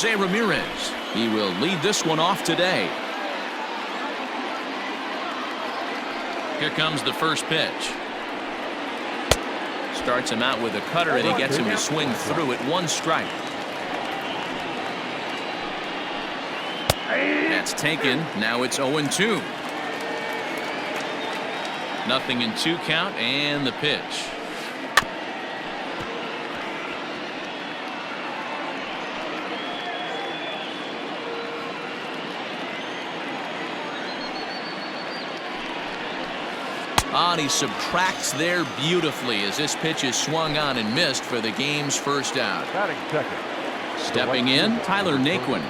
Jose Ramirez. He will lead this one off today. Here comes the first pitch. Starts him out with a cutter, and he gets him to swing through it. 1 strike. That's taken. Now it's 0-2. 0-2 count, and the pitch. And he subtracts there beautifully as this pitch is swung on and missed for the game's first out. Stepping in, Tyler Naquin.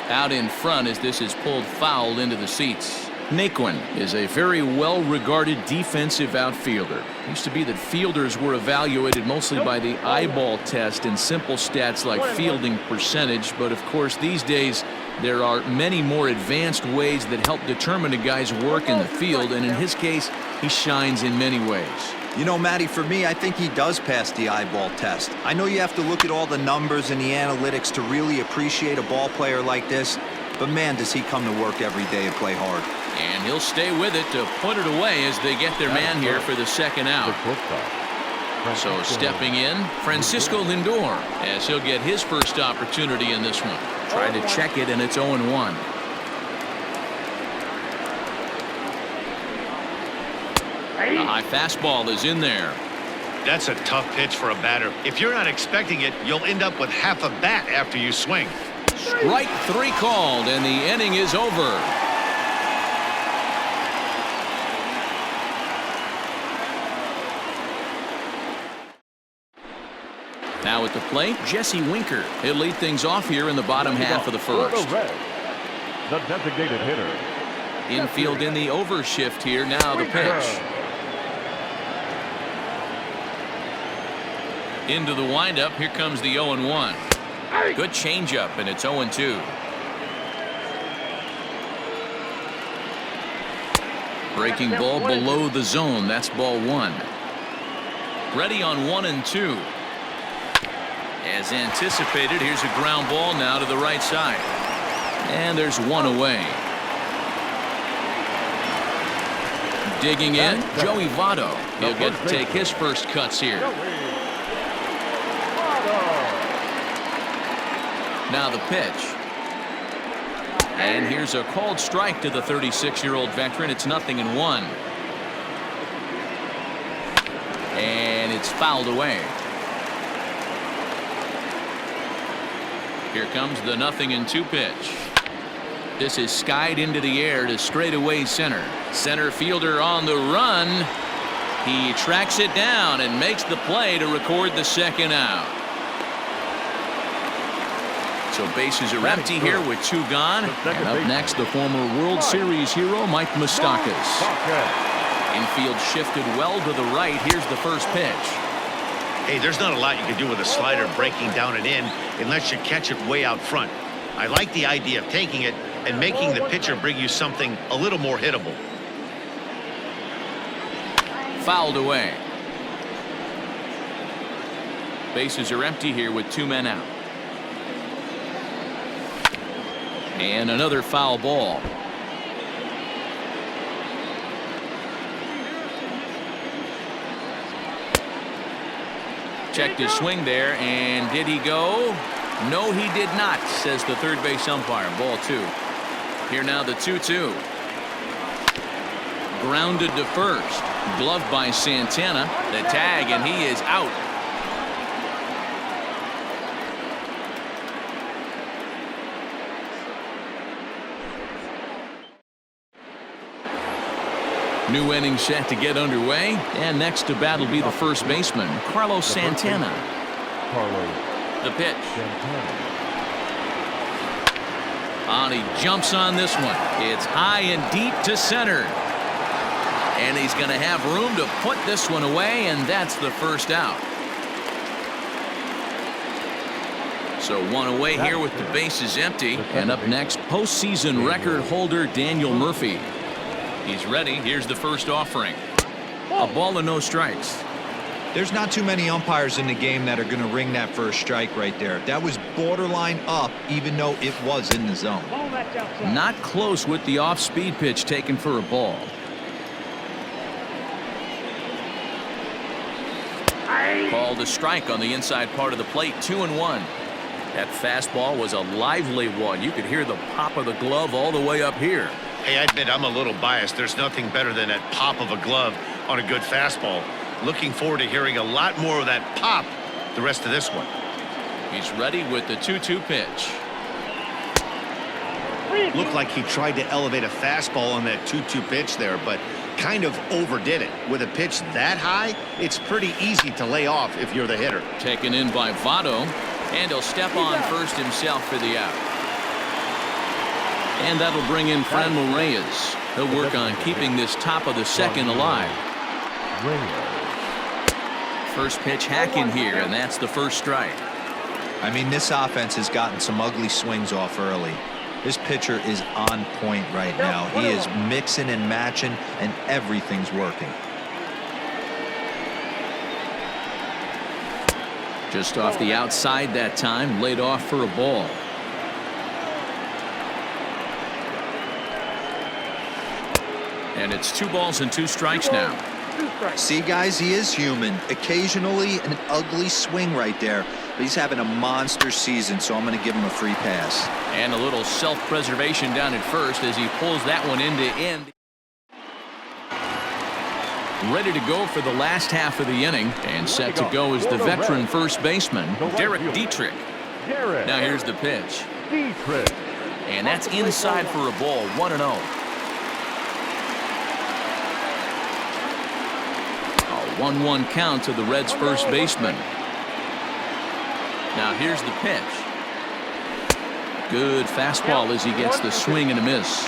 Out in front as this is pulled foul into the seats. Naquin is a very well-regarded defensive outfielder. It used to be that fielders were evaluated mostly by the eyeball test and simple stats like fielding percentage, but of course these days there are many more advanced ways that help determine a guy's work in the field, and in his case, he shines in many ways. You know, Matty, for me, I think he does pass the eyeball test. I know you have to look at all the numbers and the analytics to really appreciate a ball player like this, but man, does he come to work every day and play hard. And he'll stay with it to put it away as they get their man here for the second out. So stepping in, Francisco Lindor, as he'll get his first opportunity in this one. Try to check it, and it's 0-1. The high fastball is in there. That's a tough pitch for a batter. If you're not expecting it, you'll end up with half a bat after you swing. Strike 3 called, and the inning is over. Now at the plate, Jesse Winker. He'll lead things off here in the bottom half of the first. The designated hitter. Infield in the overshift here. Now the pitch. Into the windup. Here comes the 0-1. Good changeup, and it's 0-2. Breaking ball below the zone. That's ball 1. Ready on 1-2. As anticipated, here's a ground ball now to the right side. And there's 1 away. Digging in, Joey Votto. He'll get to take his first cuts here. Now the pitch. And here's a called strike to the 36-year-old veteran. It's 0-1. And it's fouled away. Here comes the 0-2 pitch. This is skied into the air to straightaway center. Center fielder on the run. He tracks it down and makes the play to record the second out. So bases are empty here with 2 gone. And up next, the former World Series hero, Mike Moustakas. Infield shifted well to the right. Here's the first pitch. Hey, there's not a lot you can do with a slider breaking down and in unless you catch it way out front. I like the idea of taking it and making the pitcher bring you something a little more hittable. Fouled away. Bases are empty here with 2 men out. And another foul ball. Checked his swing there, and did he go? No, he did not, says the third base umpire. Ball 2. Here now the 2-2. Grounded to first. Gloved by Santana. The tag, and he is out. New inning set to get underway, and next to bat will be the first baseman, Carlos Santana. The pitch. And he jumps on this one. It's high and deep to center. And he's going to have room to put this one away, and that's the first out. So 1 away here with the bases empty. And up next, postseason record holder Daniel Murphy. He's ready. Here's the first offering. A ball and no strikes. There's not too many umpires in the game that are going to ring that first strike right there. That was borderline up, even though it was in the zone. Not close with the off-speed pitch taken for a ball. Called a strike on the inside part of the plate. 2-1. That fastball was a lively one. You could hear the pop of the glove all the way up here. Hey, I admit I'm a little biased. There's nothing better than that pop of a glove on a good fastball. Looking forward to hearing a lot more of that pop the rest of this one. He's ready with the 2-2 pitch. Looked like he tried to elevate a fastball on that 2-2 pitch there, but kind of overdid it. With a pitch that high, it's pretty easy to lay off if you're the hitter. Taken in by Votto, and he'll step on first himself for the out. And that'll bring in Franmil Reyes. He'll work on keeping this top of the second alive. First pitch hacking here, and that's the first strike. I mean, this offense has gotten some ugly swings off early. This pitcher is on point right now. He is mixing and matching, and everything's working. Just off the outside that time, laid off for a ball. And it's 2 balls and 2 strikes now. See, guys, he is human. Occasionally an ugly swing right there, but he's having a monster season, so I'm going to give him a free pass. And a little self-preservation down at first as he pulls that one into end. Ready to go for the last half of the inning, and set to go is the veteran first baseman, Derek Dietrich. Now here's the pitch. And that's inside for a ball, 1-0. 1-1 count to the Reds' first baseman. Now here's the pitch. Good fastball as he gets the swing and a miss.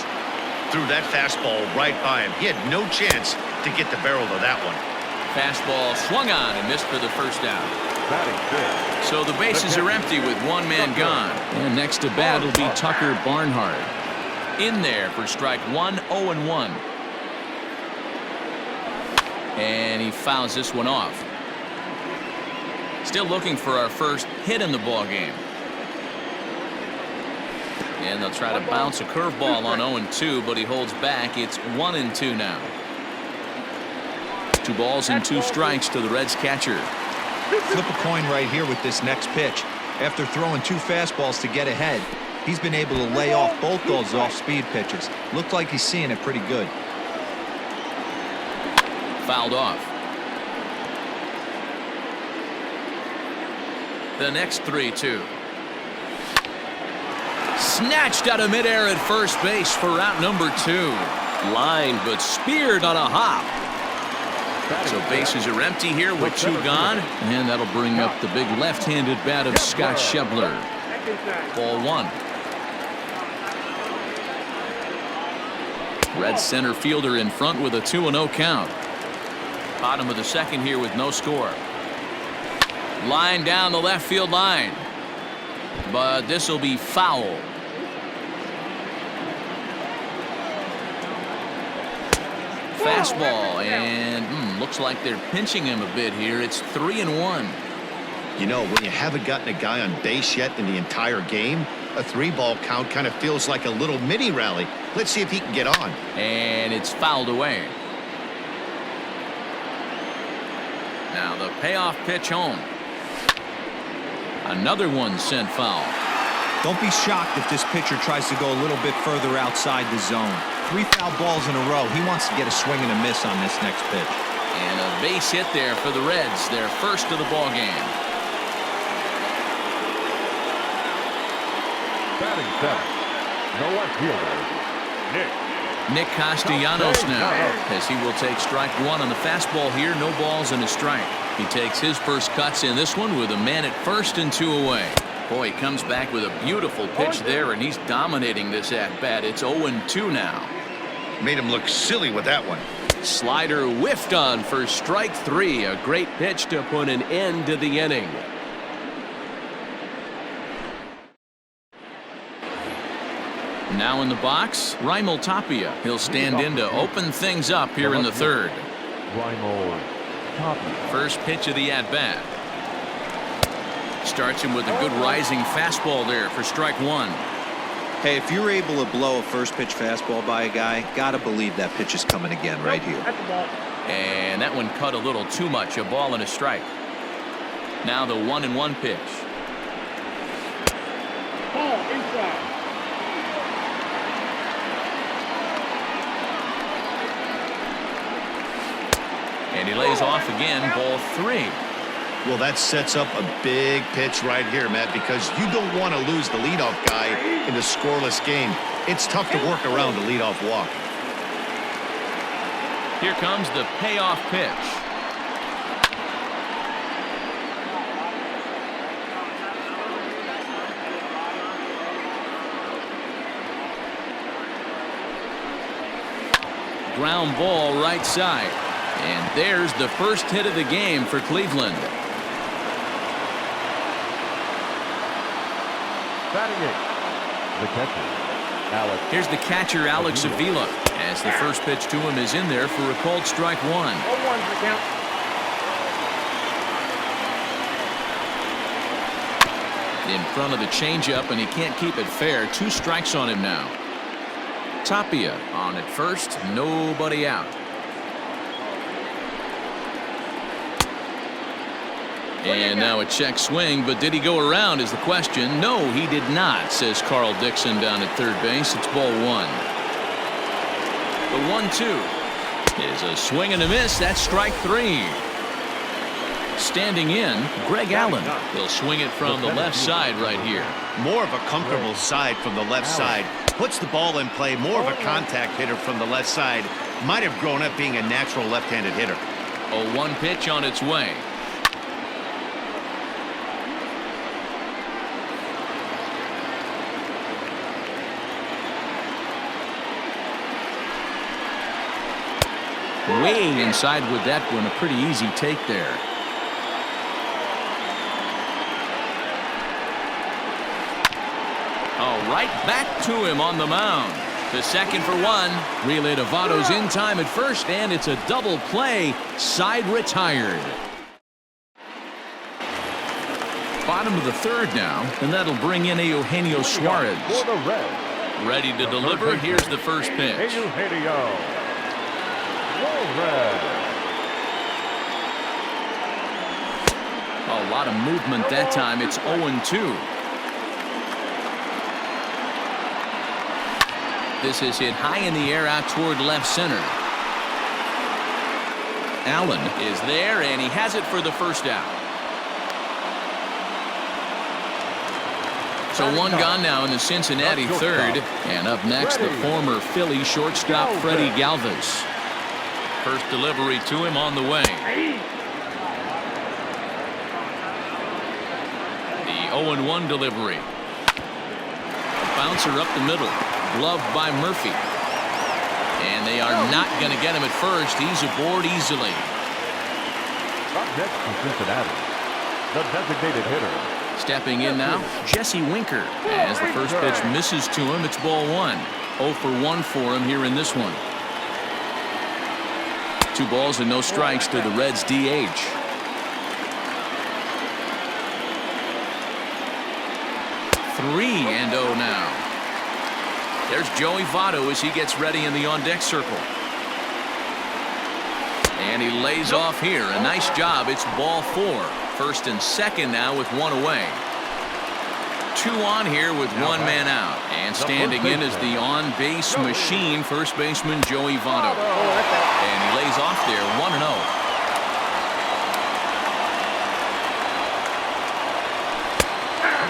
Threw that fastball right by him. He had no chance to get the barrel of that one. Fastball swung on and missed for the first out. So the bases are empty with 1 man gone. And next to bat will be Tucker Barnhart. In there for strike 1, 0-1. And he fouls this one off. Still looking for our first hit in the ball game. And they'll try to bounce a curveball on 0-2, but he holds back. It's 1-2 now. 2 balls and 2 strikes to the Reds catcher. Flip a coin right here with this next pitch. After throwing 2 fastballs to get ahead, he's been able to lay off both those off-speed pitches. Looked like he's seeing it pretty good. Fouled off. The next 3-2. Snatched out of midair at first base for out number 2. Line but speared on a hop. So bases are empty here with 2 gone, and that'll bring up the big left-handed bat of Scott Schebler. Ball 1. Red center fielder in front with a 2-0 count. Bottom of the second here with no score. Line down the left field line, but this will be foul. Fastball, and looks like they're pinching him a bit here. It's 3-1. You know, when you haven't gotten a guy on base yet in the entire game, a 3-ball count kind of feels like a little mini rally. Let's see if he can get on. And it's fouled away. Now the payoff pitch home. Another one sent foul. Don't be shocked if this pitcher tries to go a little bit further outside the zone. 3 foul balls in a row. He wants to get a swing and a miss on this next pitch. And a base hit there for the Reds, their first of the ball game. Batting 7th, the left fielder, Nick Castellanos now, as he will take strike 1 on the fastball here. No balls and a strike. He takes his first cuts in this one with a man at first and 2 away. Boy, he comes back with a beautiful pitch there, and he's dominating this at-bat. It's 0-2 now. Made him look silly with that one. Slider whiffed on for strike 3. A great pitch to put an end to the inning. Now in the box, Raimel Tapia. He'll stand in to open things up here in the 3rd. Tapia. First pitch of the at-bat. Starts him with a good rising fastball there for strike one. Hey, if you're able to blow a first pitch fastball by a guy, gotta believe that pitch is coming again right here. And that one cut a little too much. A ball and a strike. Now the 1-1 pitch. Ball inside. And he lays off again. Ball 3. Well, that sets up a big pitch right here, Matt, because you don't want to lose the leadoff guy in a scoreless game. It's tough to work around a leadoff walk. Here comes the payoff pitch. Ground ball right side. And there's the first hit of the game for Cleveland. Batting eighth, the catcher, Alex. Here's the catcher, Alex Avila, as the first pitch to him is in there for a called strike one. 0-1 for count. In front of the changeup, and he can't keep it fair. 2 strikes on him now. Tapia on at first, nobody out. And now a check swing, but did he go around is the question. No, he did not, says Carl Dixon down at third base. It's ball 1. The 1-2 is a swing and a miss. That's strike 3. Standing in, Greg Allen. He'll swing it from the left side right here. More of a comfortable side from the left side. Puts the ball in play. More of a contact hitter from the left side. Might have grown up being a natural left-handed hitter. A 1 pitch on its way. Way inside with that one. A pretty easy take there. Oh, right back to him on the mound. The second for 1. Relay to Votto's in time at first, and it's a double play. Side retired. Bottom of the third now, and that'll bring in Eugenio Suarez. For the Reds, Ready to deliver. Here's the first pitch. Eugenio Suarez. A lot of movement that time. It's 0-2. This is hit high in the air out toward left center. Allen is there, and he has it for the first out. So 1 gone now in the Cincinnati third. And up next, the former Philly shortstop Freddie Galvis. First delivery to him on the way. The 0-1 delivery. A bouncer up the middle. Gloved by Murphy. And they are not going to get him at first. He's aboard easily. Up next to Cincinnati, the designated hitter. Stepping in now, Jesse Winker. As the first pitch misses to him, it's ball 1. 0 for 1 for him here in this one. 2 balls and no strikes to the Reds DH. Three and 0 now. There's Joey Votto as he gets ready in the on-deck circle. And he lays off here. A nice job. It's ball 4. First and second now with 1 away. 2 on here with 1 man out. And standing in is the on-base machine, first baseman Joey Votto. And he lays off there, 1-0.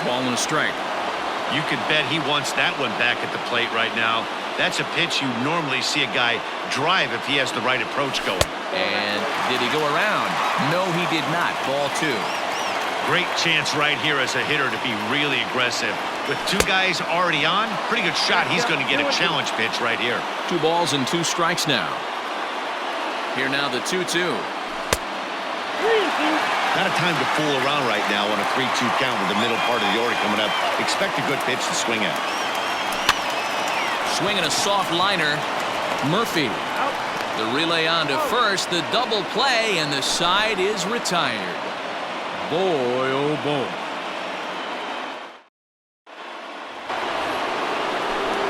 Ball and a strike. You could bet he wants that one back at the plate right now. That's a pitch you normally see a guy drive if he has the right approach going. And did he go around? No, he did not. Ball 2. Great chance right here as a hitter to be really aggressive. With 2 guys already on, pretty good shot. He's going to get a challenge pitch right here. 2 balls and 2 strikes now. Here now the 2-2. Not a time to fool around right now on a 3-2 count with the middle part of the order coming up. Expect a good pitch to swing at. Swinging a soft liner. Murphy. The relay on to first, the double play, and the side is retired. Boy, oh boy.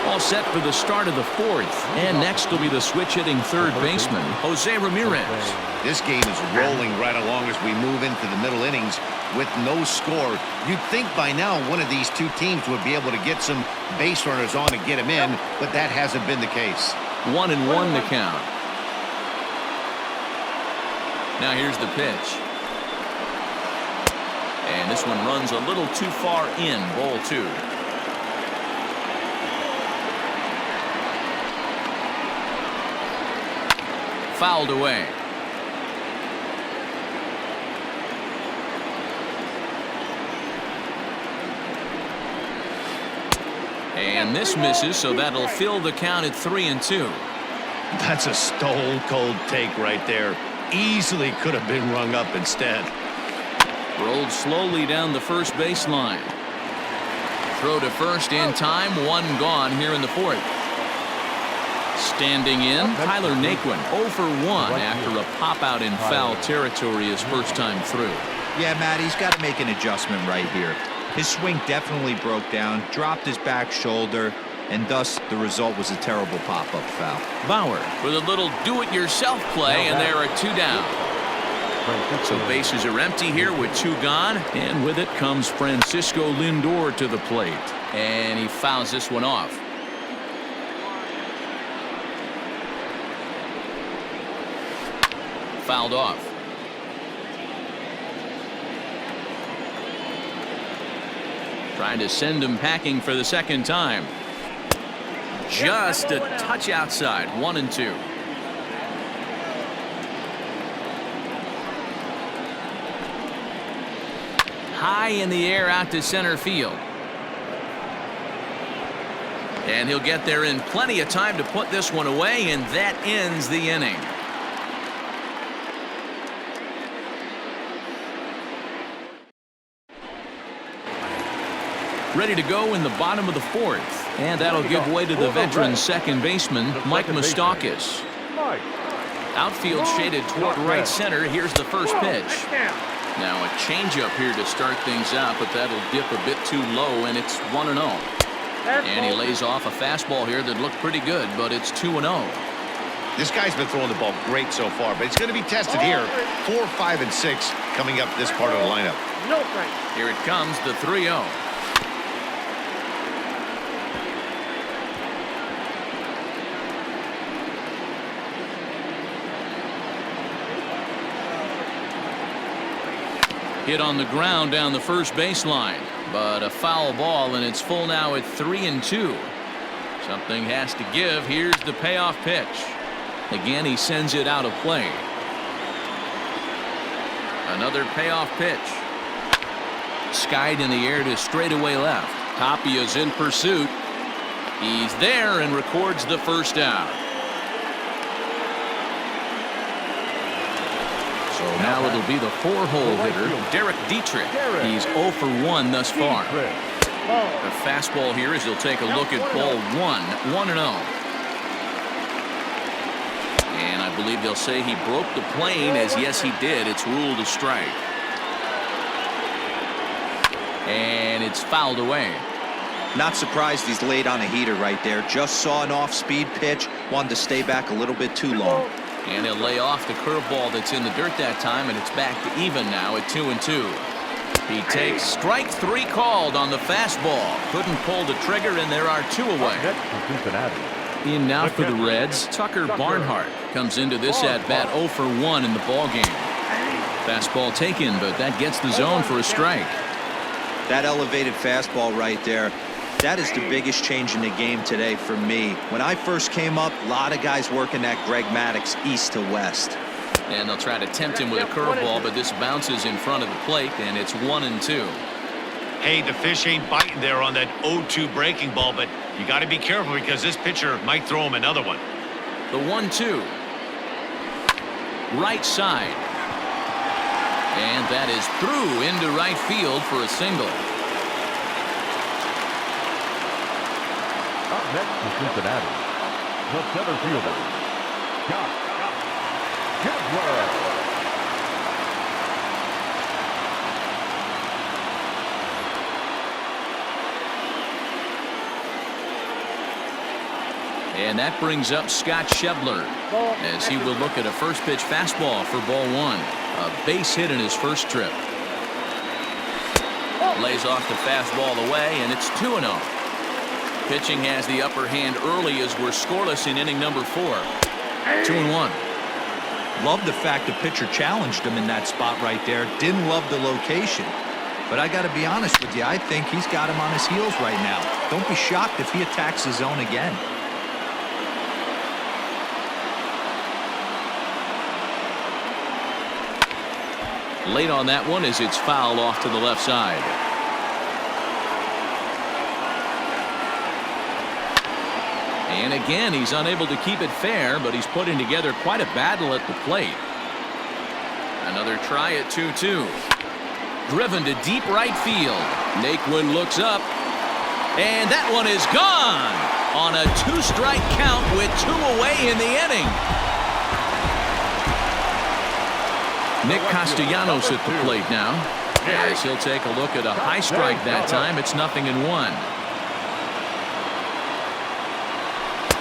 All set for the start of the fourth. And next will be the switch-hitting third baseman, Jose Ramirez. This game is rolling right along as we move into the middle innings with no score. You'd think by now one of these two teams would be able to get some base runners on and get them in, but that hasn't been the case. 1-1 the count. Now here's the pitch. And this one runs a little too far in, ball 2. Fouled away. And this misses, so that'll fill the count at 3-2. That's a stone-cold take right there. Easily could have been rung up instead. Rolled slowly down the first baseline. Throw to first in time. One gone here in the fourth. Standing in, Tyler Naquin 0 for 1 after a pop-out in foul territory his first time through. Yeah, Matt, he's got to make an adjustment right here. His swing definitely broke down, dropped his back shoulder, and thus the result was a terrible pop-up foul. Bauer with a little do-it-yourself play, and there are 2 down. So bases are empty here with 2 gone, and with it comes Francisco Lindor to the plate. And he fouls this one off. Fouled off. Trying to send him packing for the second time. Just a touch outside. 1-2. High in the air out to center field. And he'll get there in plenty of time to put this one away, and that ends the inning. Ready to go in the bottom of the fourth, and that'll give way to the veteran second baseman, Mike Moustakas. Outfield shaded toward right center. Here's the first pitch. Now a changeup here to start things out, but that'll dip a bit too low, and it's 1-0. And he lays off a fastball here that looked pretty good, but it's 2-0. This guy's been throwing the ball great so far, but it's going to be tested here. 4, 5, and 6 coming up this part of the lineup. Here it comes, the 3-0. Hit on the ground down the first baseline, but a foul ball, and it's full now at 3-2. Something has to give. Here's the payoff pitch. Again, he sends it out of play. Another payoff pitch. Skied in the air to straightaway left. Tapia's in pursuit. He's there and records the first out. So now it'll be the 4-hole hitter, Derek Dietrich. He's 0 for 1 thus far. The fastball here as he'll take a look at ball 1, 1-0. And I believe they'll say he broke the plane, as yes he did. It's ruled a strike. And it's fouled away. Not surprised he's laid on a heater right there. Just saw an off-speed pitch, wanted to stay back a little bit too long. And he'll lay off the curveball that's in the dirt that time, and it's back to even now at 2-2. He takes strike 3 called on the fastball. Couldn't pull the trigger, and there are 2 away. In now for the Reds, Tucker Barnhart comes into this at-bat 0 for 1 in the ballgame. Fastball taken, but that gets the zone for a strike. That elevated fastball right there, that is the biggest change in the game today for me. When I first came up, a lot of guys working that Greg Maddux east to west. And they'll try to tempt him with a curveball, but this bounces in front of the plate, and it's 1-2. Hey, the fish ain't biting there on that 0-2 breaking ball, but you got to be careful because this pitcher might throw him another one. The 1-2. Right side. And that is through into right field for a single. Up next to Cincinnati, the center fielder, Josh And that brings up Scott Schebler as he will look at a first pitch fastball for ball one. A base hit in his first trip. Lays off the fastball away, and it's 2-0. Pitching has the upper hand early as we're scoreless in inning number 4. 2-1. Love the fact the pitcher challenged him in that spot right there. Didn't love the location. But I got to be honest with you, I think he's got him on his heels right now. Don't be shocked if he attacks the zone again. Late on that one as it's fouled off to the left side. And again, he's unable to keep it fair, but he's putting together quite a battle at the plate. Another try at 2-2. Driven to deep right field. Naquin looks up, and that one is gone on a 2-strike count with 2 away in the inning. Nick Castellanos at the plate now, as he'll take a look at a high strike that time. It's 0-1.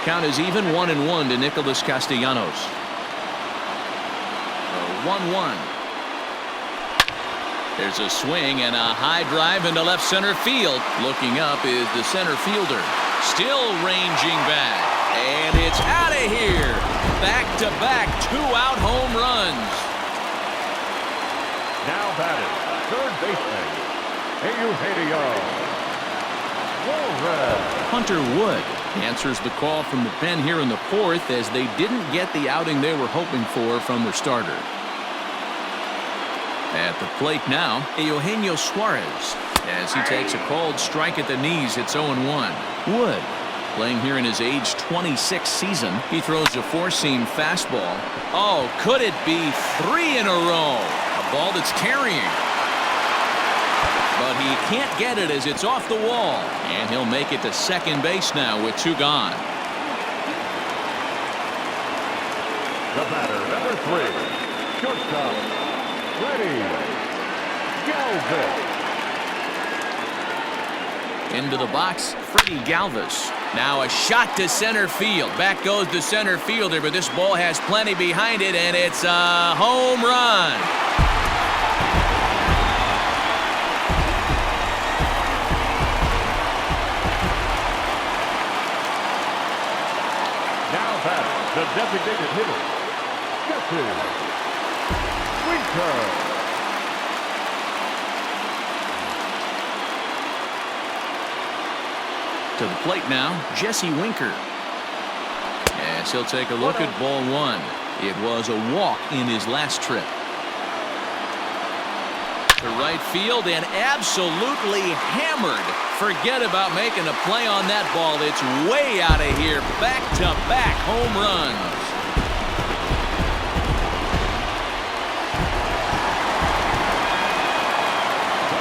Count is even 1-1 to Nicholas Castellanos. 1-1. There's a swing and a high drive into left center field. Looking up is the center fielder. Still ranging back. And it's out of here. Back-to-back 2-out home runs. Now batting, third baseman, Eugenio Suarez. Hunter Wood answers the call from the pen here in the 4th as they didn't get the outing they were hoping for from their starter. At the plate now, Eugenio Suarez as he takes a called strike at the knees. It's 0-1. Wood playing here in his age 26 season. He throws a four-seam fastball. Oh, could it be 3 in a row? A ball that's carrying. But he can't get it as it's off the wall. And he'll make it to second base now with 2 gone. The batter, number 3, shortstop, Freddie Galvis. Into the box, Freddie Galvis. Now a shot to center field. Back goes the center fielder, but this ball has plenty behind it, and it's a home run. Now batting, the designated hitter, Jesse Winker. To the plate now, Jesse Winker. As he'll take a look at ball 1. It was a walk in his last trip. To right field and absolutely hammered. Forget about making a play on that ball. It's way out of here. Back-to-back home runs.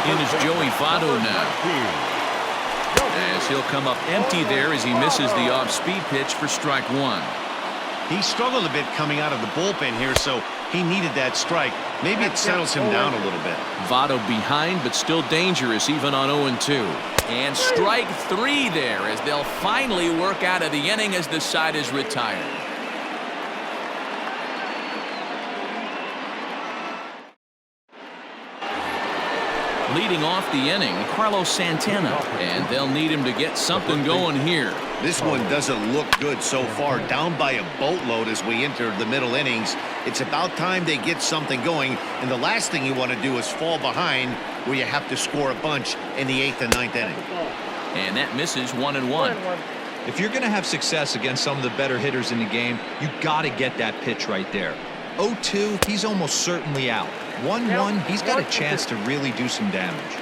In is Joey Votto now. As he'll come up empty there as he misses the off-speed pitch for strike 1. He struggled a bit coming out of the bullpen here, so he needed that strike. Maybe it settles him down a little bit. Votto behind, but still dangerous even on 0-2. And strike 3 there as they'll finally work out of the inning as the side is retired. Leading off the inning, Carlos Santana, and they'll need him to get something going here. This one doesn't look good so far. Down by a boatload as we enter the middle innings. It's about time they get something going, and the last thing you want to do is fall behind where you have to score a bunch in the 8th and 9th inning. And that misses 1-1. If you're going to have success against some of the better hitters in the game, you got to get that pitch right there. 0-2, he's almost certainly out. 1-1, he's got a chance to really do some damage.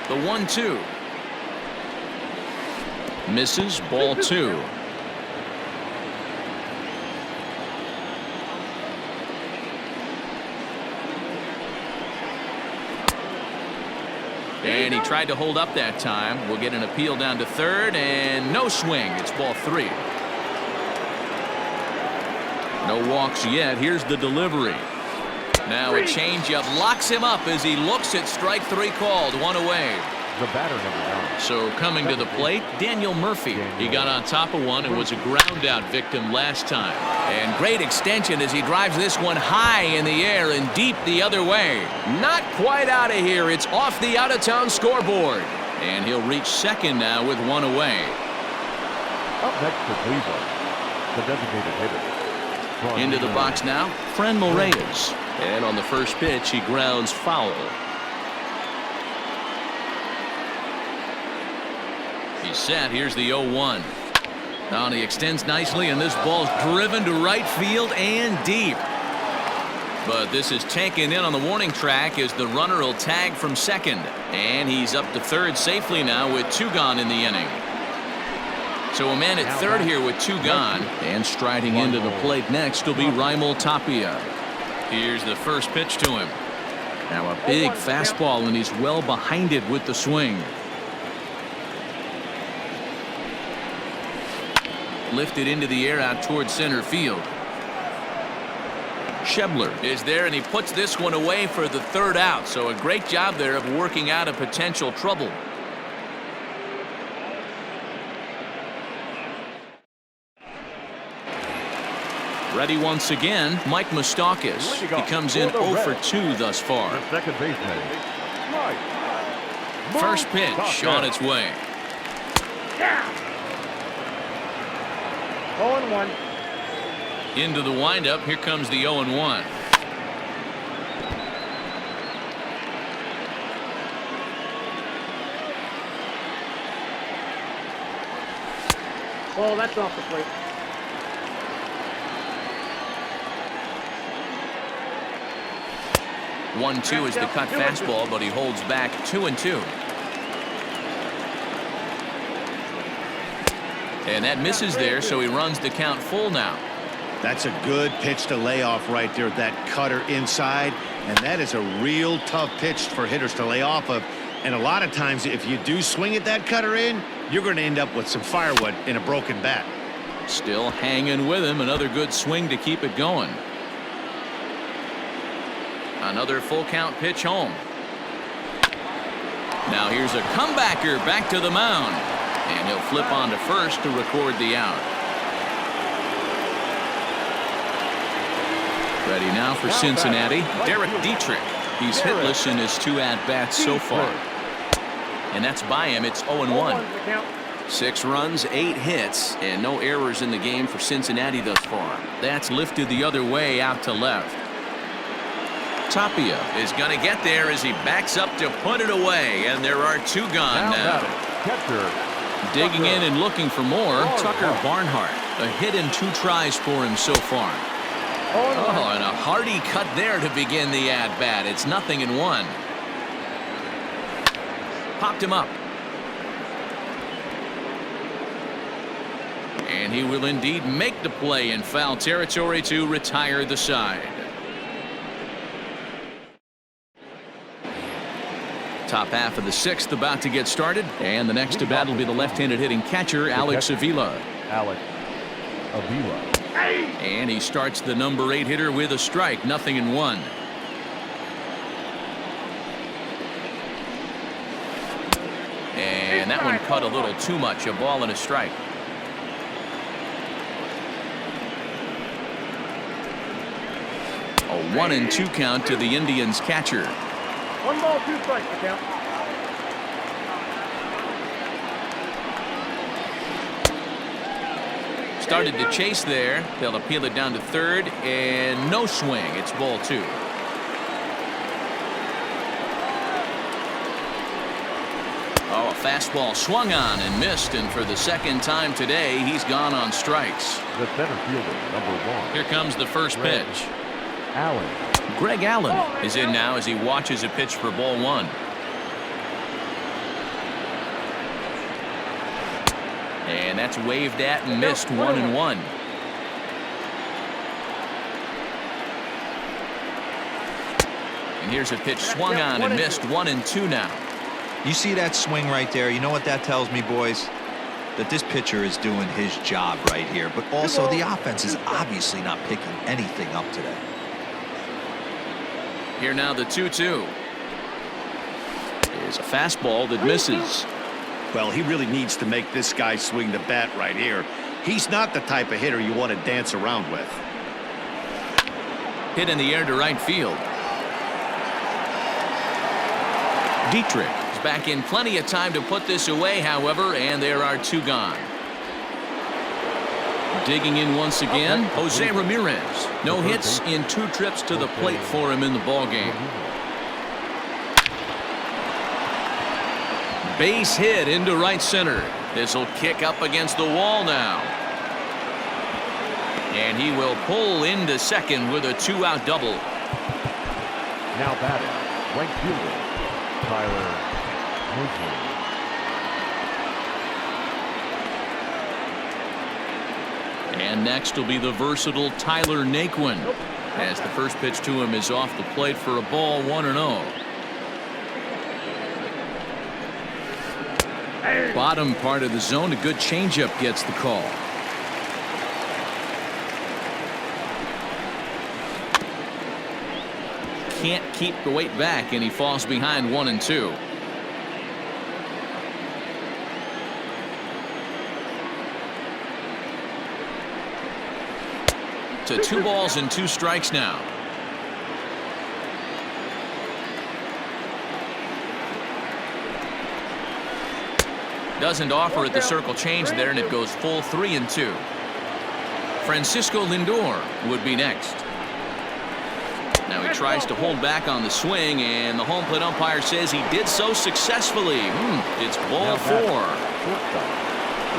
The 1-2. Misses, ball 2. And he tried to hold up that time. We'll get an appeal down to third, and no swing. It's ball 3. No walks yet. Here's the delivery. Now a changeup locks him up as he looks at strike 3 called. 1 away. The batter, number 9. So coming to the plate, Daniel Murphy. He got on top of one and was a ground out victim last time. And great extension as he drives this one high in the air and deep the other way. Not quite out of here. It's off the out-of-town scoreboard. And he'll reach second now with 1 away. Up next for Cleveland, the designated hitter. Into the box now, Fran Reyes. And on the first pitch, he grounds foul. He's set. Here's the 0-1. Now he extends nicely, and this ball's driven to right field and deep. But this is taken in on the warning track as the runner will tag from second. And he's up to third safely now with 2 gone in the inning. So a man at third here with 2 gone. And striding into the plate next will be Raimel Tapia. Here's the first pitch to him. Now a big fastball, and he's well behind it with the swing. Lifted into the air out towards center field. Schebler is there, and he puts this one away for the 3rd out. So a great job there of working out a potential trouble. Ready once again, Mike Moustakas. He comes in 0 for 2 thus far. The second baseman, First pitch on its way. 0-1. Into the windup. Here comes the 0-1. Oh, that's off the plate. One-two is the cut fastball, but he holds back 2-2. And that misses there, so he runs the count full now. That's a good pitch to lay off right there, that cutter inside. And that is a real tough pitch for hitters to lay off of. And a lot of times, if you do swing at that cutter in, you're going to end up with some firewood in a broken bat. Still hanging with him. Another good swing to keep it going. Another full count pitch home. Now here's a comebacker back to the mound. And he'll flip on to first to record the out. Ready now for Cincinnati, Derek Dietrich. He's hitless in his 2 at-bats so far. And that's by him. It's 0-1. 6 runs, 8 hits, and no errors in the game for Cincinnati thus far. That's lifted the other way out to left. Tapia is going to get there as he backs up to put it away, and there are 2 gone now. catcher. Digging in and looking for more, Tucker Barnhart. A hit in 2 tries for him so far. Oh, and a hearty cut there to begin the at-bat. It's 0-1. Popped him up. And he will indeed make the play in foul territory to retire the side. Top half of the 6th about to get started, and the next to bat will be the left-handed hitting catcher, Alex Avila. And he starts the number 8 hitter with a strike, 0-1. And that one cut a little too much, a ball and a strike. A 1-2 count to the Indians catcher. 1 ball, 2 strikes, the count. Started to chase there. They'll appeal it down to third, and no swing. It's ball 2. Oh, a fastball swung on and missed, and for the 2nd time today, he's gone on strikes. The center fielder, number 1. Here comes the first pitch. Allen. Greg Allen is in now as he watches a pitch for ball 1. And that's waved at and missed, 1-1. And here's a pitch swung on and missed, 1-2 now. You see that swing right there? You know what that tells me, boys? that this pitcher is doing his job right here, but also the offense is obviously not picking anything up today. Here now the 2-2. Is a fastball that misses. Well, he really needs to make this guy swing the bat right here. He's not the type of hitter you want to dance around with. Hit in the air to right field. Dietrich is back in plenty of time to put this away, however, and there are 2 gone. Digging in once again, Jose Ramirez. No hits in 2 trips to the plate for him in the ballgame. Base hit into right center. This will kick up against the wall now. And he will pull into second with a 2-out double. Now batting, right fielder, Tyler Naquin. And next will be the versatile Tyler Naquin, as the first pitch to him is off the plate for a ball, 1-0. Bottom part of the zone, a good changeup gets the call. Can't keep the weight back, and he falls behind 1-2. To 2 balls and 2 strikes now. Doesn't offer at the circle change there, and it goes full 3-2. Francisco Lindor would be next. Now he tries to hold back on the swing, and the home plate umpire says he did so successfully. It's ball 4.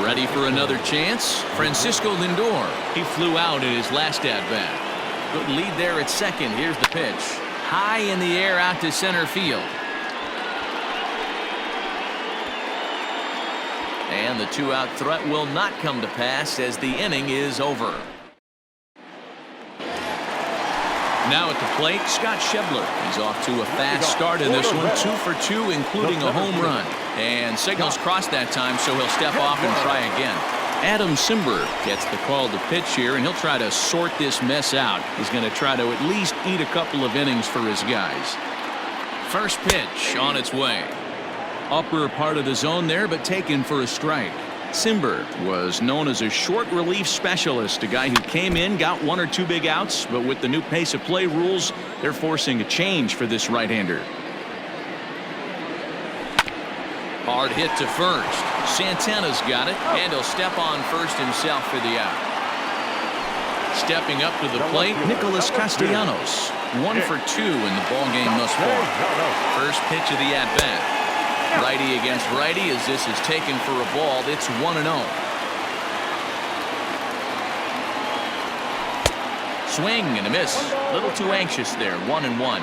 Ready for another chance? Francisco Lindor. He flew out in his last at-bat. Good lead there at second. Here's the pitch. High in the air out to center field. And the 2-out threat will not come to pass as the inning is over. Now at the plate, Scott Schebler. He's off to a fast start in this one. 2 for 2, including a home run. And signals crossed that time, so he'll step off and try again. Adam Simber gets the call to pitch here, and he'll try to sort this mess out. He's going to try to at least eat a couple of innings for his guys. First pitch on its way. Upper part of the zone there, but taken for a strike. Simber was known as a short relief specialist, a guy who came in, got 1 or 2 big outs, but with the new pace of play rules, they're forcing a change for this right-hander. Hard hit to first. Santana's got it, and he'll step on first himself for the out. Stepping up to the plate, Nicholas Castellanos. 1 for 2 in the ballgame thus far. First pitch of the at-bat. Righty against righty as this is taken for a ball. It's 1-0. Swing and a miss. A little too anxious there. 1-1.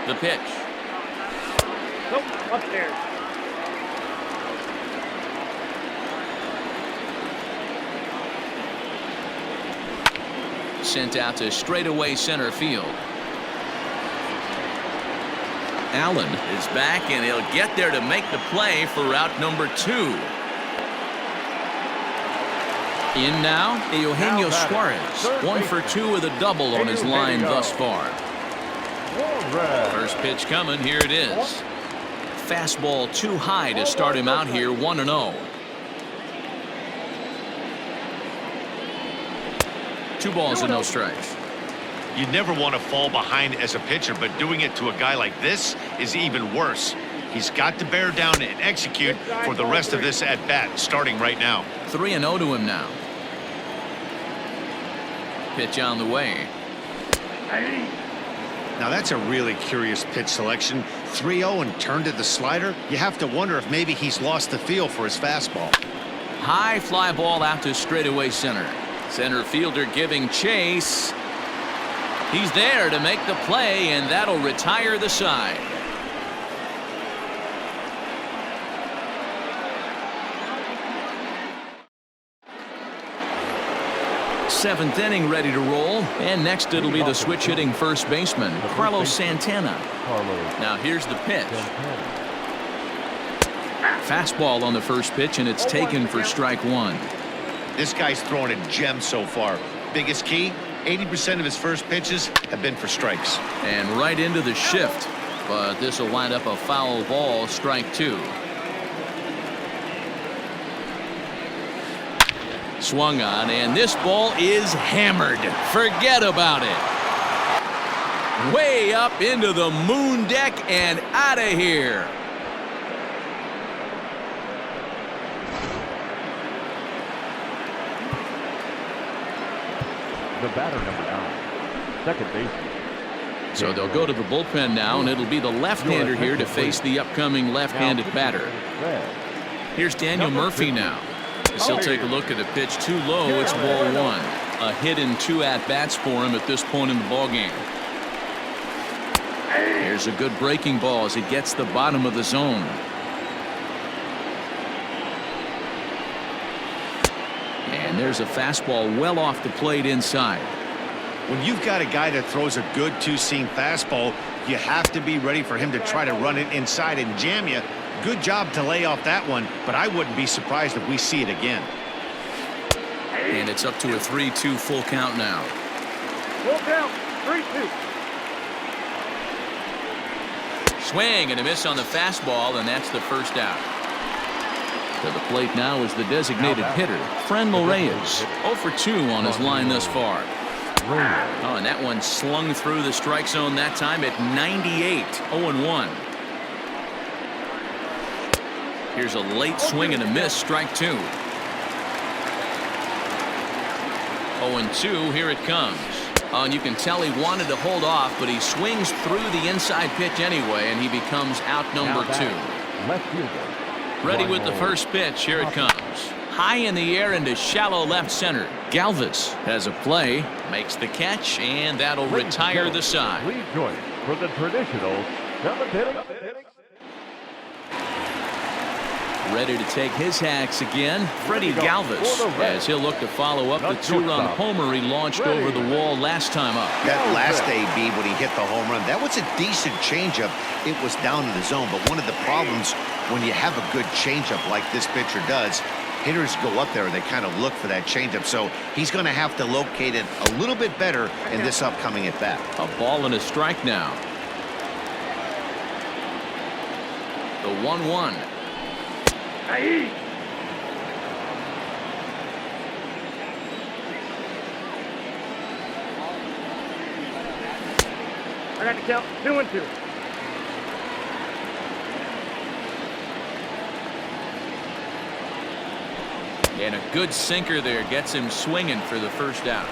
The pitch. Nope, upstairs. Sent out to straightaway center field. Allen is back, and he'll get there to make the play for out number 2. In now, Eugenio Suarez. 1 for 2 with a double on his line thus far. First pitch coming. Here it is. Fastball too high to start him out here. 1-0. 2 balls and no strikes. You never want to fall behind as a pitcher, but doing it to a guy like this is even worse. He's got to bear down and execute for the rest of this at-bat, starting right now. 3-0 to him now. Pitch on the way. Now that's a really curious pitch selection. 3-0 and turned to the slider. You have to wonder if maybe he's lost the feel for his fastball. High fly ball out to straightaway center. Center fielder giving chase. He's there to make the play, and that'll retire the side. Seventh inning ready to roll, and next it'll be the switch hitting first baseman, Carlos Santana. Now here's the pitch. Fastball on the first pitch, and it's taken for strike one. This guy's throwing a gem so far. Biggest key, 80% of his first pitches have been for strikes. And right into the shift, but this will wind up a foul ball, strike two. Swung on, and this ball is hammered. Forget about it. Way up into the moon deck and out of here. The batter, number 9, second baseman. So they'll go to the bullpen now, and it'll be the left-hander here to face the upcoming left-handed batter. Here's Daniel Murphy now. As he'll take a look at a pitch too low, it's ball one. A hit and 2 at-bats for him at this point in the ballgame. Here's a good breaking ball as it gets the bottom of the zone. And there's a fastball well off the plate inside. When you've got a guy that throws a good two-seam fastball, you have to be ready for him to try to run it inside and jam you. Good job to lay off that one, but I wouldn't be surprised if we see it again. And it's up to a 3-2 full count now. Full count, 3-2. Swing and a miss on the fastball, and that's the first out. To the plate now is the designated hitter, Frenmel Reyes. 0 for 2 on his line thus far. Oh, and that one slung through the strike zone that time at 98. 0-1. Here's a late swing and a miss, strike two. 0-2, here it comes. Oh, and you can tell he wanted to hold off, but he swings through the inside pitch anyway, and he becomes out number 2. Left fielder. Ready with the first pitch, here it comes. High in the air into shallow left center. Galvis has a play, makes the catch, and that'll retire the side. Please join for the traditional 7th inning. Ready to take his hacks again, Freddie Galvis, as he'll look to follow up the 2-run homer he launched over the wall last time up. That last AB when he hit the home run, that was a decent changeup. It was down in the zone, but one of the problems when you have a good changeup like this pitcher does, hitters go up there and they kind of look for that changeup. So he's going to have to locate it a little bit better in this upcoming at bat. A ball and a strike now. The 1-1. Aye. I got to count 2-2. And a good sinker there gets him swinging for the first out.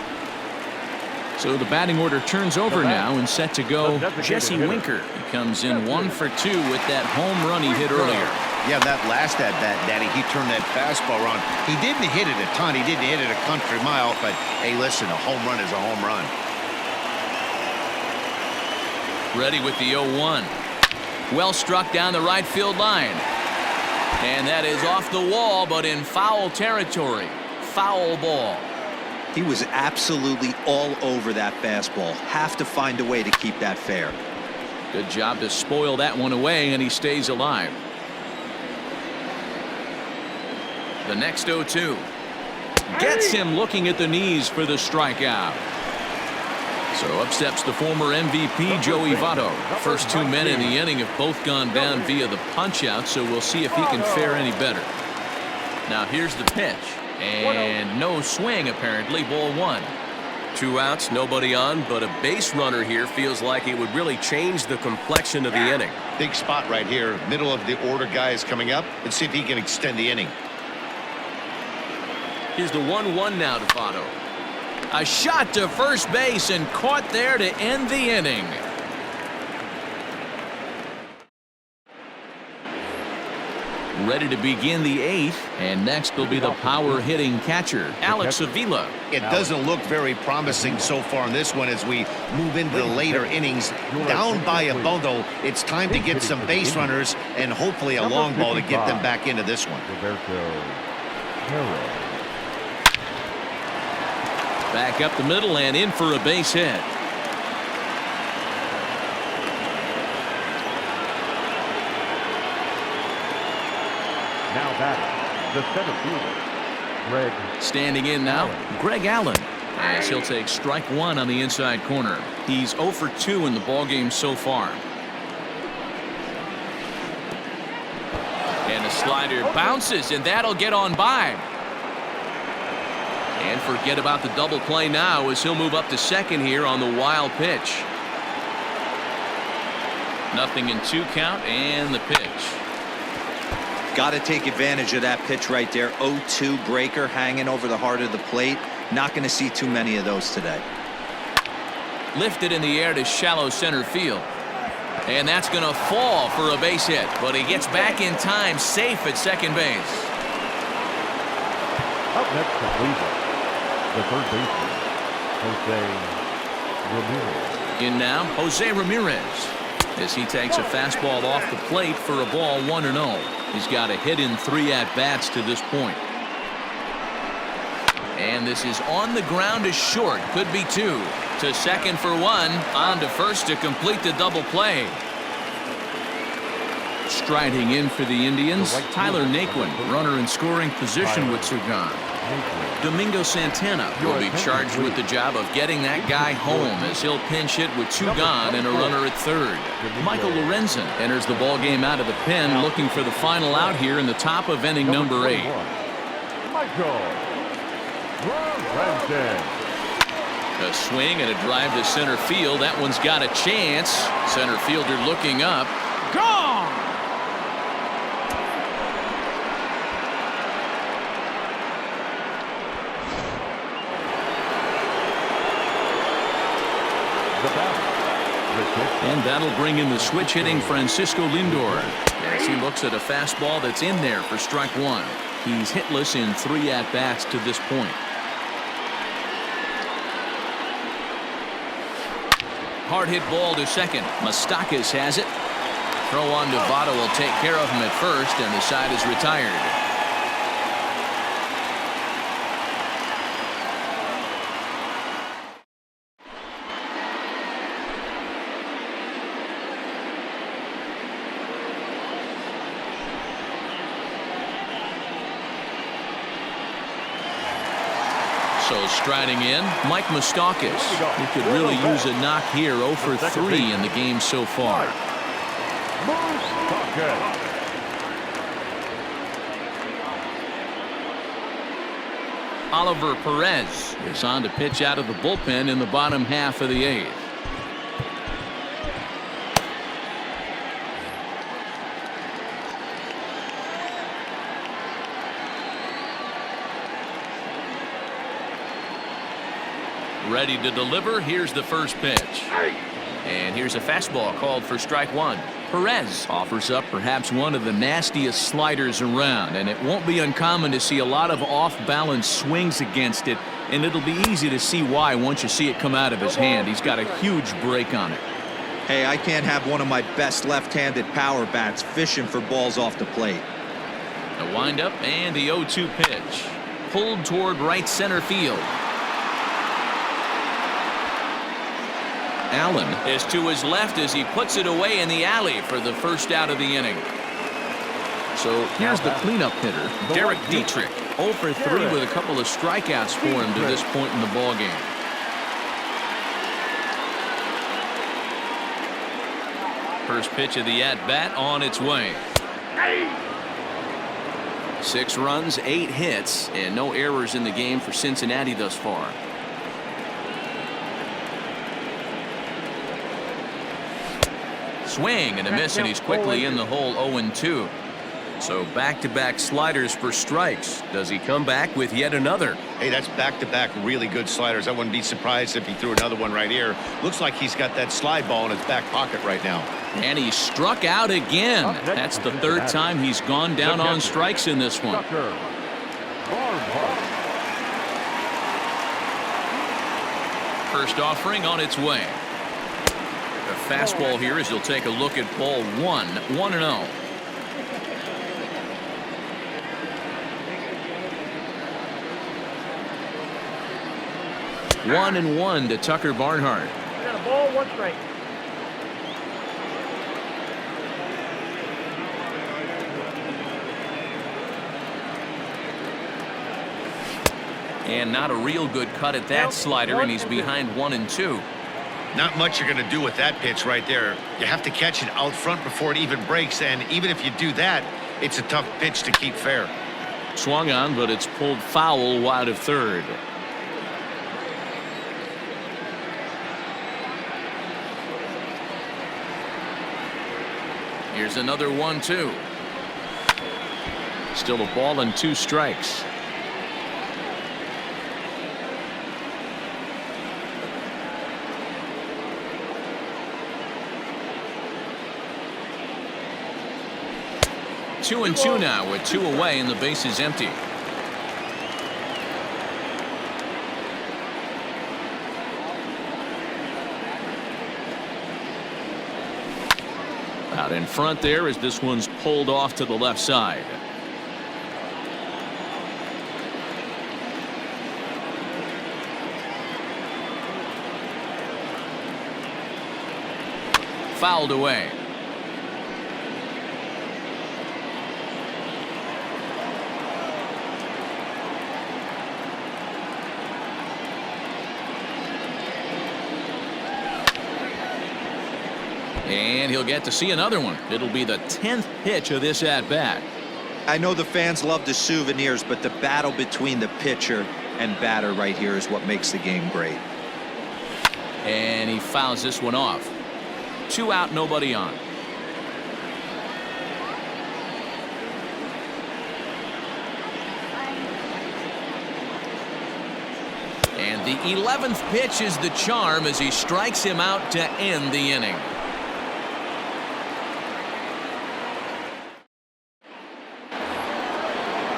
So the batting order turns over now and set to go Jesse Winker. He comes in 1 for 2 with that home run he hit earlier. Yeah, that last at bat, Danny, he turned that fastball around. He didn't hit it a ton. He didn't hit it a country mile, but hey, listen, a home run is a home run. Ready with the 0-1. Well struck down the right field line. And that is off the wall, but in foul territory. Foul ball. He was absolutely all over that fastball. Have to find a way to keep that fair. Good job to spoil that one away, and he stays alive. The next 0-2 gets him looking at the knees for the strikeout. So up steps the former MVP Joey Votto. First 2 men in the inning have both gone down via the punch-out, so we'll see if he can fare any better. Now here's the pitch, and no swing apparently. Ball 1. 2 outs, nobody on, but a base runner here feels like it would really change the complexion of the inning. Big spot right here. Middle of the order guy is coming up. Let's see if he can extend the inning. Here's the 1-1 now to Votto. A shot to first base and caught there to end the inning. Ready to begin the 8th, and next will be the power-hitting catcher, Alex Avila. It doesn't look very promising so far in this one as we move into the later innings. Down by a bundle, it's time to get some base runners and hopefully a long ball to get them back into this one. Back up the middle and in for a base hit. Now batting, the center fielder, Greg. Standing in now, Greg Allen, as he'll take strike one on the inside corner. He's 0 for 2 in the ballgame so far. And the slider bounces, and that'll get on by. And forget about the double play now as he'll move up to second here on the wild pitch. 0-2 count and the pitch. Got to take advantage of that pitch right there. 0-2 breaker hanging over the heart of the plate. Not going to see too many of those today. Lifted in the air to shallow center field. And that's going to fall for a base hit. But he gets back in time, safe at second base. Up next to Cleveland, the third baseman, Jose Ramirez. In now, Jose Ramirez, as he takes a fastball off the plate for a ball 1-0. He's got a hit in 3 at-bats to this point. And this is on the ground to short. Could be 2. To second for 1. On to first to complete the double play. Striding in for the Indians, Tyler Naquin, runner in scoring position with 2 gone. Domingo Santana will be charged with the job of getting that guy home as he'll pinch hit with 2 gone and a runner at third. Michael Lorenzen enters the ball game out of the pen, looking for the final out here in the top of inning number 8. Michael Lorenzen. A swing and a drive to center field. That one's got a chance. Center fielder looking up. Gone! And that'll bring in the switch hitting Francisco Lindor as he looks at a fastball that's in there for strike 1. He's hitless in 3 at-bats to this point. Hard hit ball to second. Moustakas has it. Throw on to Votto will take care of him at first, and the side is retired. So striding in, Mike Moustakas. He could really use a knock here. 0 for 3 in the game so far. Oliver Perez is on to pitch out of the bullpen in the bottom half of the 8th. Ready to deliver. Here's the first pitch. And here's a fastball called for strike 1. Perez offers up perhaps one of the nastiest sliders around, and it won't be uncommon to see a lot of off-balance swings against it, and it'll be easy to see why once you see it come out of his hand. He's got a huge break on it. Hey, I can't have one of my best left-handed power bats fishing for balls off the plate. The windup and the 0-2 pitch. Pulled toward right center field. Allen is to his left as he puts it away in the alley for the first out of the inning. So here's the cleanup hitter, Derek Dietrich. 0 for 3 with a couple of strikeouts for him to this point in the ballgame. First pitch of the at-bat on its way. 6 runs, 8 hits, and no errors in the game for Cincinnati thus far. Swing and a miss, and he's quickly in the hole. 0-2. So back-to-back sliders for strikes. Does he come back with yet another? Hey, that's back-to-back really good sliders. I wouldn't be surprised if he threw another one right here. Looks like he's got that slide ball in his back pocket right now. And he struck out again. That's the 3rd time he's gone down on strikes in this one. First offering on its way. The fastball here as he'll take a look at ball 1. 1-0. One and 1 to Tucker Barnhart. Got a ball, 1 strike. And not a real good cut at that slider, and he's behind 1-2. Not much you're going to do with that pitch right there. You have to catch it out front before it even breaks, and even if you do that, it's a tough pitch to keep fair. Swung on, but it's pulled foul wide of third. Here's another 1-2. Still a ball and 2 strikes. Two and 2 now with 2 away and the base is empty. Out in front there as this one's pulled off to the left side. Fouled away. And he'll get to see another one. It'll be the 10th pitch of this at-bat. I know the fans love the souvenirs, but the battle between the pitcher and batter right here is what makes the game great. And he fouls this one off. 2 out, nobody on. And the 11th pitch is the charm as he strikes him out to end the inning.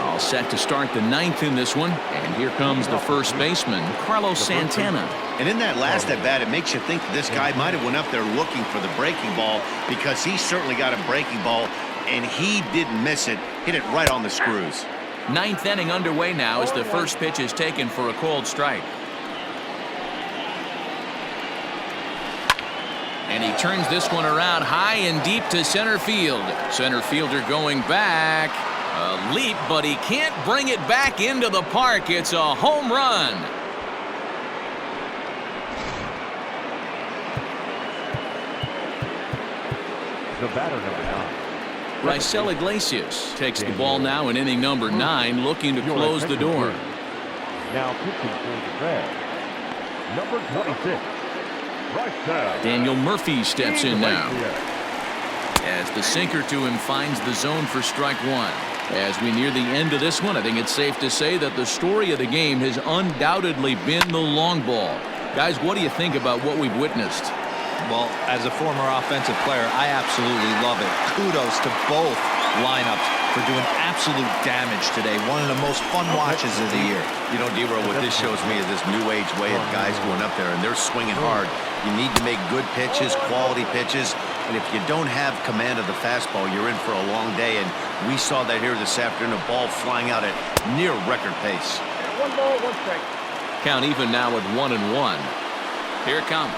All set to start the 9th in this one. And here comes the first baseman, Carlos Santana. And in that last at-bat, it makes you think that this guy might have went up there looking for the breaking ball, because he certainly got a breaking ball, and he didn't miss it. Hit it right on the screws. 9th inning underway now as the first pitch is taken for a called strike. And he turns this one around high and deep to center field. Center fielder going back. A leap, but he can't bring it back into the park. It's a home run. The batter, number 9. Raisel Iglesias takes the ball now in inning number 9, looking to close the door. Now pitching for the Reds, number 26, Raisel. Daniel Murphy steps in now. As the sinker to him finds the zone for strike 1. As we near the end of this one, I think it's safe to say that the story of the game has undoubtedly been the long ball. Guys, what do you think about what we've witnessed? Well, as a former offensive player, I absolutely love it. Kudos to both lineups for doing absolute damage today. One of the most fun watches of the year. You know, Dero, what this shows me is this new age way of guys going up there, and they're swinging hard. You need to make good pitches, quality pitches, and if you don't have command of the fastball, you're in for a long day, and we saw that here this afternoon, a ball flying out at near record pace. 1 ball, 1 strike. Count even now at 1-1. Here it comes.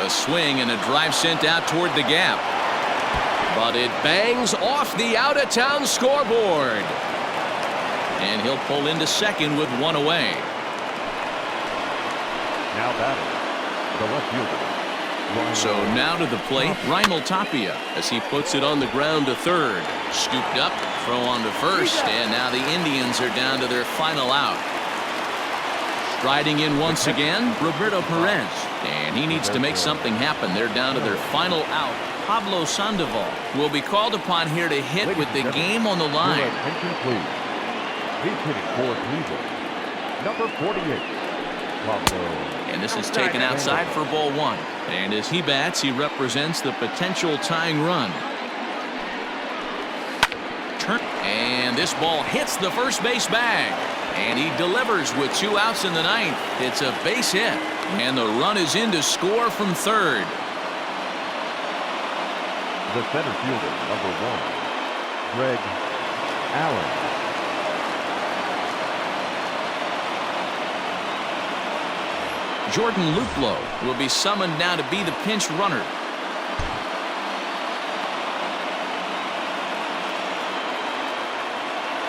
A swing and a drive sent out toward the gap. But it bangs off the out-of-town scoreboard. And he'll pull into second with 1 away. Now batting, the left fielder. So now to the plate, Raimel Tapia as he puts it on the ground to third. Scooped up, throw on to first, and now the Indians are down to their final out. Striding in once again, Roberto Perez. And he needs to make something happen. They're down to their final out. Pablo Sandoval will be called upon here to hit with the game on the line. Your attention, please. He's hitting for Cleveland, number 48, Pablo. And this is taken outside for ball 1. And as he bats, he represents the potential tying run. And this ball hits the first base bag. And he delivers with 2 outs in the 9th. It's a base hit. And the run is in to score from third. The center fielder, number 1, Greg Allen. Jordan Luplow will be summoned now to be the pinch runner.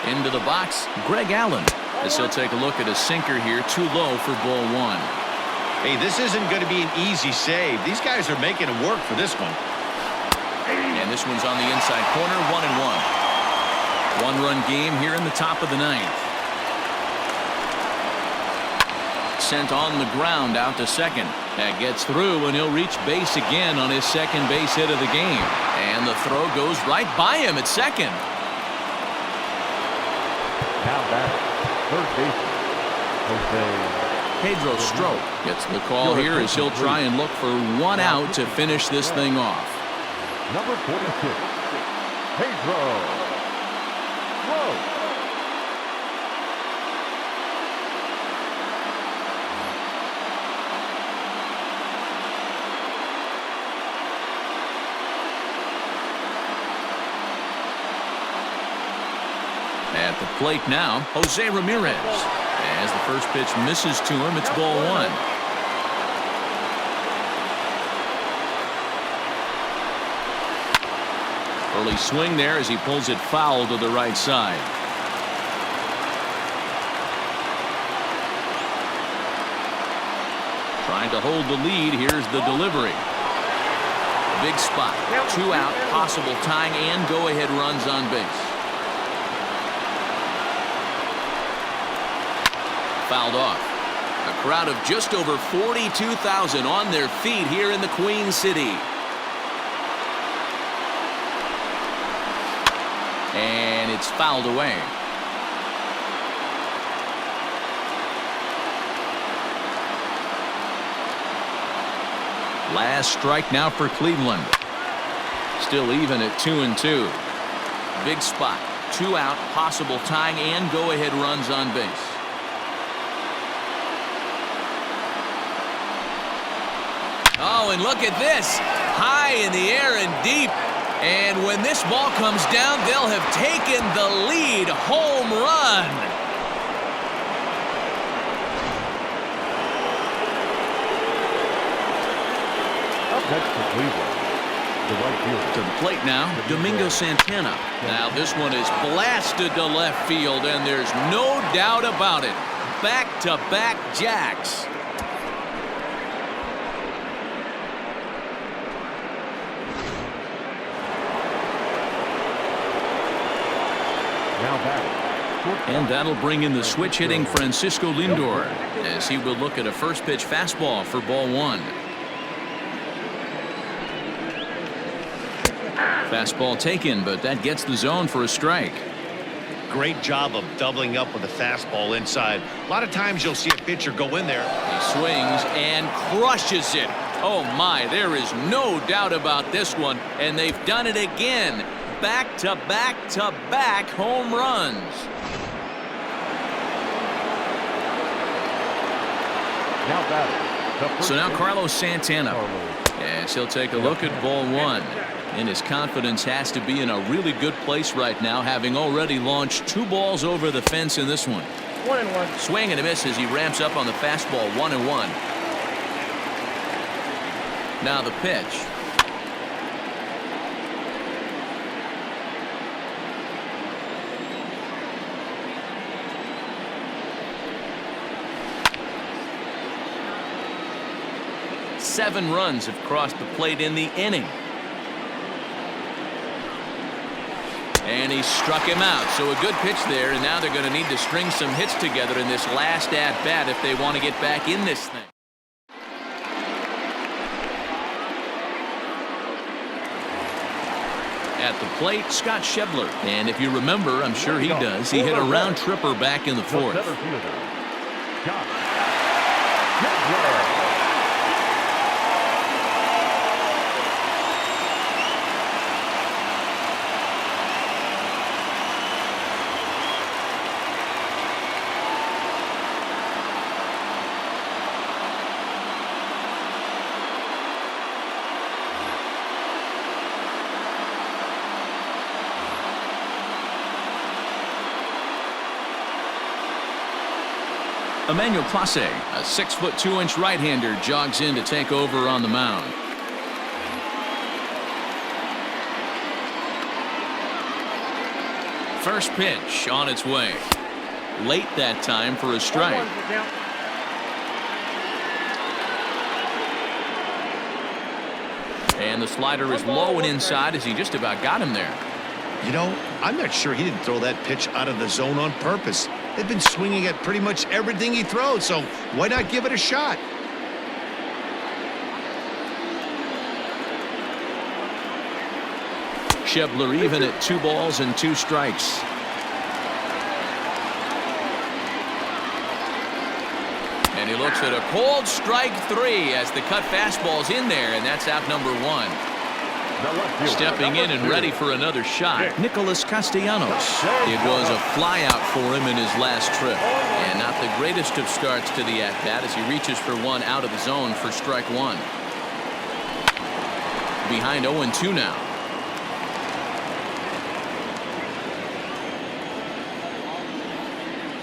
Into the box, Greg Allen, as he'll take a look at a sinker here, too low for ball one. Hey, this isn't going to be an easy save. These guys are making it work for this one. And this one's on the inside corner, 1-1. One-run game here in the top of the ninth. Sent on the ground out to second. That gets through, and he'll reach base again on his second base hit of the game. And the throw goes right by him at second. Now back, third baseman, Jose. Pedro Strop gets the call here as he'll try and look for one out to finish this thing off. Number 46, Pedro Strop. At the plate now, Jose Ramirez. As the first pitch misses to him, it's ball one. Early swing there as he pulls it foul to the right side. Trying to hold the lead. Here's the delivery. Big spot. 2 out, possible tying and go-ahead runs on base. Fouled off. A crowd of just over 42,000 on their feet here in the Queen City. And it's fouled away. Last strike now for Cleveland. Still even at 2-2. Big spot. 2 out, possible tying and go-ahead runs on base. Oh, and look at this. High in the air and deep. And when this ball comes down, they'll have taken the lead. Home run. Up next for Cleveland, the right fielder. To the plate now, Domingo Santana. Now this one is blasted to left field, and there's no doubt about it. Back-to-back jacks. And that'll bring in the switch-hitting Francisco Lindor as he will look at a first-pitch fastball for ball one. Fastball taken, but that gets the zone for a strike. Great job of doubling up with a fastball inside. A lot of times you'll see a pitcher go in there. He swings and crushes it. Oh my, there is no doubt about this one, and they've done it again. Back-to-back-to-back home runs. So now Carlos Santana. Yes, he'll take a look at ball one. And his confidence has to be in a really good place right now, having already launched 2 balls over the fence in this one. 1-1. Swing and a miss as he ramps up on the fastball, 1-1. Now the pitch. Seven runs have crossed the plate in the inning. And he struck him out. So a good pitch there, and now they're going to need to string some hits together in this last at-bat if they want to get back in this thing. At the plate, Scott Schebler. And if you remember, I'm sure he does, he hit a round tripper back in the fourth. Emmanuel Clase, a 6'2" right-hander, jogs in to take over on the mound. First pitch on its way. Late that time for a strike. 1-1 the count. And the slider is low and inside as he just about got him there. You know, I'm not sure he didn't throw that pitch out of the zone on purpose. They've been swinging at pretty much everything he throws, so why not give it a shot? Schebler even at 2 balls and 2 strikes. And he looks at a cold strike 3 as the cut fastball's in there, and that's out number 1. Stepping in and ready for another shot, Nicholas Castellanos. It was a flyout for him in his last trip, and not the greatest of starts to the at-bat as he reaches for one out of the zone for strike 1. Behind 0-2 now.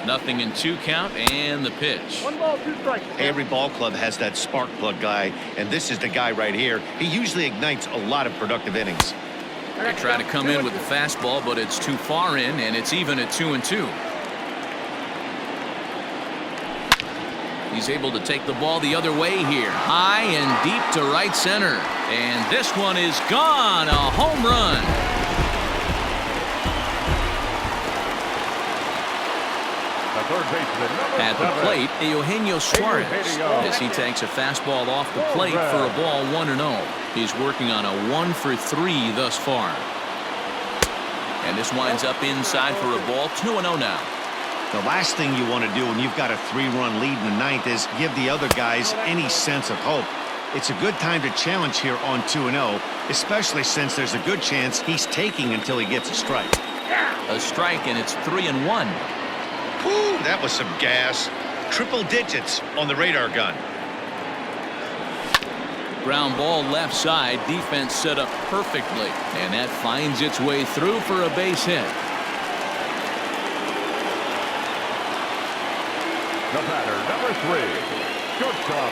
Nothing in 2 count, and the pitch. 1 ball, 2 strikes. Every ball club has that spark plug guy, and this is the guy right here. He usually ignites a lot of productive innings. They try to come in with the fastball, but it's too far in, and it's even at 2-2. He's able to take the ball the other way here. High and deep to right center. And this one is gone. A home run. At the plate, Eugenio Suarez, as he takes a fastball off the plate for a ball 1-0. He's working on a 1-for-3 thus far. And this winds up inside for a ball 2-0 now. The last thing you want to do when you've got a 3-run lead in the 9th is give the other guys any sense of hope. It's a good time to challenge here on 2-0, especially since there's a good chance he's taking until he gets a strike. A strike, and it's 3-1. Whew, that was some gas. Triple digits on the radar gun. Ground ball left side. Defense set up perfectly. And that finds its way through for a base hit. The batter, number 3, shortstop.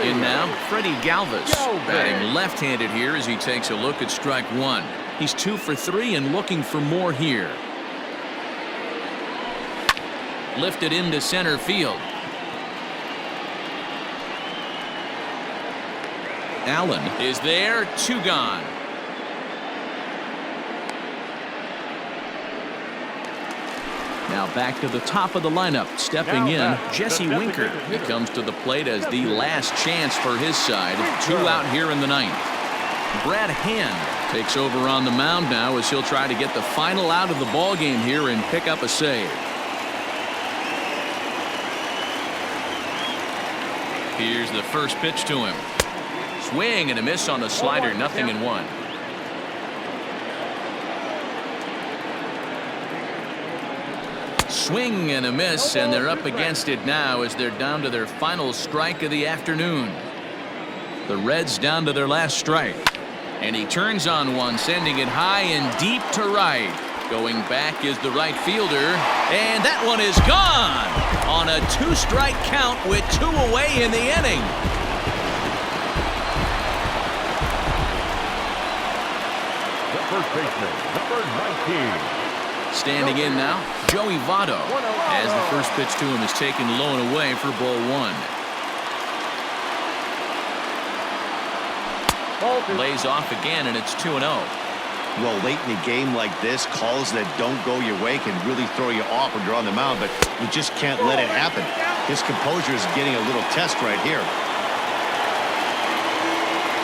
In now, Freddie Galvis, batting left-handed here as he takes a look at strike 1. He's 2 for 3 and looking for more here. Lifted into center field. Allen is there, 2 gone. Now back to the top of the lineup. Stepping in, Jesse Winker. He comes to the plate as the last chance for his side. 2 out here in the 9th. Brad Hand takes over on the mound now as he'll try to get the final out of the ball game here and pick up a save. Here's the first pitch to him. Swing and a miss on the slider, 0-1. Swing and a miss, and they're up against it now as they're down to their final strike of the afternoon. The Reds down to their last strike. And he turns on one, sending it high and deep to right. Going back is the right fielder, and that one is gone on a 2-strike count with 2 away in the inning. The first baseman, number 19. Standing in now, Joey Votto, as the first pitch to him is taken low and away for ball 1. Lays off again, and it's 2-0. Well, late in a game like this, calls that don't go your way can really throw you off when you're on the mound, but you just can't let it happen. His composure is getting a little test right here.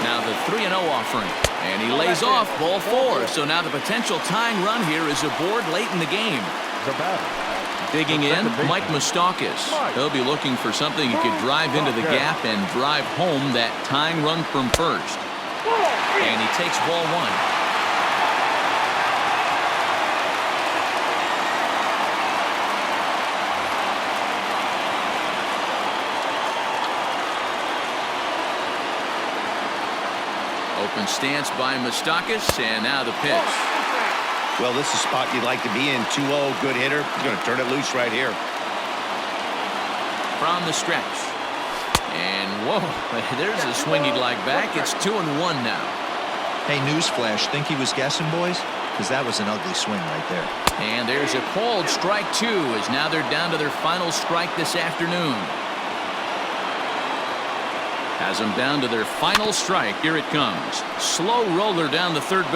Now the 3-0 offering, and he lays off ball 4. So now the potential tying run here is aboard late in the game. The batter. Digging in, Mike Moustakas. He'll be looking for something he could drive into the gap and drive home that tying run from first. And he takes ball 1. Open stance by Moustakas, and now the pitch. Well, this is a spot you'd like to be in. 2-0, good hitter. He's going to turn it loose right here. From the stretch. And whoa, there's a swing he'd like back. It's 2-1 now. Hey, newsflash, think he was guessing, boys? because that was an ugly swing right there. And there's a called strike 2 as now they're down to their final strike this afternoon. Has them down to their final strike. Here it comes. Slow roller down the third base.